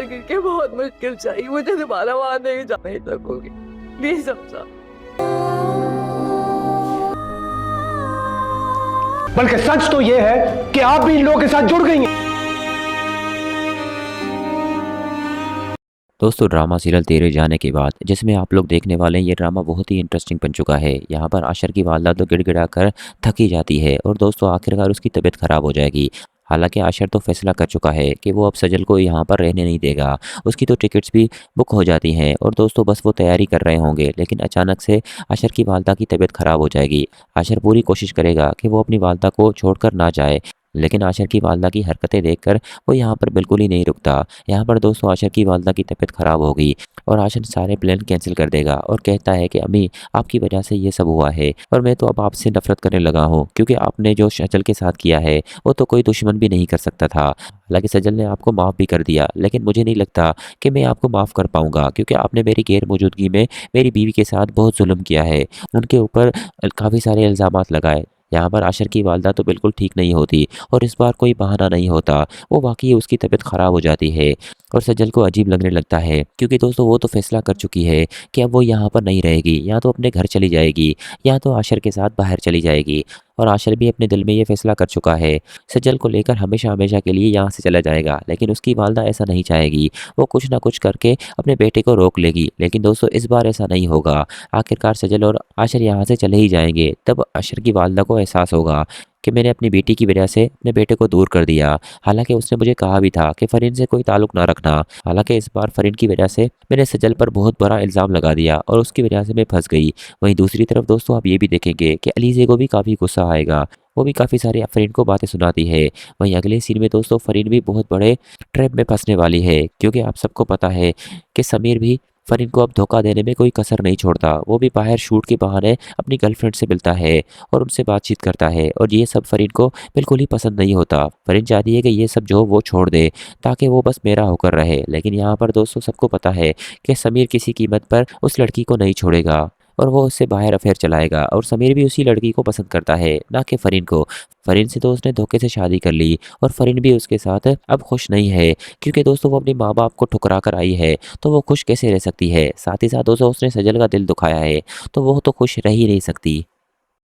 करके बहुत मुश्किल चाहिए, मुझे दोबारा वहां नहीं जा नहीं सकूंगी। प्लीज समझा। बल्कि सच तो यह है कि आप भी इन लोगों के साथ जुड़ गई हैं। दोस्तों ड्रामा सीरियल तेरे जाने के बाद जिसमें आप लोग देखने वाले हैं, ये ड्रामा बहुत ही इंटरेस्टिंग बन चुका है। यहाँ पर आशर की वालदा तो गिड़गिड़ा कर थकी जाती है और दोस्तों आखिरकार उसकी तबीयत खराब हो जाएगी। हालांकि आशर तो फैसला कर चुका है कि वो अब सजल को यहाँ पर रहने नहीं देगा। उसकी तो टिकट्स भी बुक हो जाती हैं और दोस्तों बस वो तैयारी कर रहे होंगे, लेकिन अचानक से आशर की वालदा की तबीयत खराब हो जाएगी। आशर पूरी कोशिश करेगा कि वो अपनी वालदा को छोड़कर ना जाए, लेकिन आशर की वालदा की हरकतें देखकर वो यहाँ पर बिल्कुल ही नहीं रुकता। यहाँ पर दोस्तों आशर की वालदा की तबीयत खराब हो गई और आशर सारे प्लान कैंसिल कर देगा और कहता है कि अम्मी आपकी वजह से ये सब हुआ है और मैं तो अब आपसे नफरत करने लगा हूँ, क्योंकि आपने जो सजल के साथ किया है वो तो कोई दुश्मन भी नहीं कर सकता था। हालांकि सजल ने आपको माफ़ भी कर दिया, लेकिन मुझे नहीं लगता कि मैं आपको माफ़ कर पाऊंगा, क्योंकि आपने मेरी गैर मौजूदगी में मेरी बीवी के साथ बहुत जुल्म किया है, उनके ऊपर काफ़ी सारे इल्ज़ामात लगाए। यहाँ पर आशर की वालदा तो बिल्कुल ठीक नहीं होती और इस बार कोई बहाना नहीं होता, वो वाकई उसकी तबीयत ख़राब हो जाती है और सजल को अजीब लगने लगता है, क्योंकि दोस्तों वो तो फैसला कर चुकी है कि अब वो यहाँ पर नहीं रहेगी, या तो अपने घर चली जाएगी या तो आशर के साथ बाहर चली जाएगी। और आशर भी अपने दिल में ये फैसला कर चुका है, सजल को लेकर हमेशा हमेशा के लिए यहाँ से चला जाएगा। लेकिन उसकी वालदा ऐसा नहीं चाहेगी, वो कुछ ना कुछ करके अपने बेटे को रोक लेगी। लेकिन दोस्तों इस बार ऐसा नहीं होगा, आखिरकार सजल और आशर यहाँ से चले ही जाएंगे। तब आशर की वालदा को एहसास होगा कि मैंने अपनी बेटी की वजह से अपने बेटे को दूर कर दिया। हालांकि उसने मुझे कहा भी था कि फरीन से कोई ताल्लुक ना रखना। हालांकि इस बार फरीन की वजह से मैंने सजल पर बहुत बड़ा इल्ज़ाम लगा दिया और उसकी वजह से मैं फंस गई। वहीं दूसरी तरफ दोस्तों आप ये भी देखेंगे कि अलीज़े को भी काफ़ी गुस्सा आएगा, वो भी काफ़ी सारी फरीन को बातें सुनाती है। वहीं अगले सीन में दोस्तों फरीन भी बहुत बड़े ट्रैप में फंसने वाली है, क्योंकि आप सबको पता है कि समीर भी फरीन को अब धोखा देने में कोई कसर नहीं छोड़ता। वो भी बाहर शूट के बहाने अपनी गर्लफ्रेंड से मिलता है और उनसे बातचीत करता है, और ये सब फरीन को बिल्कुल ही पसंद नहीं होता। फरीन चाहती है कि ये सब जो वो छोड़ दे ताकि वो बस मेरा होकर रहे। लेकिन यहाँ पर दोस्तों सबको पता है कि समीर किसी कीमत पर उस लड़की को नहीं छोड़ेगा और वो उससे बाहर अफेयर चलाएगा, और समीर भी उसी लड़की को पसंद करता है, ना कि फरीन को। फरीन से तो उसने धोखे से शादी कर ली और फरीन भी उसके साथ अब खुश नहीं है, क्योंकि दोस्तों वो अपने माँ बाप को ठुकरा कर आई है, तो वो खुश कैसे रह सकती है। साथ ही साथ दोस्तों उसने सजल का दिल दुखाया है, तो वो तो खुश रह ही नहीं सकती।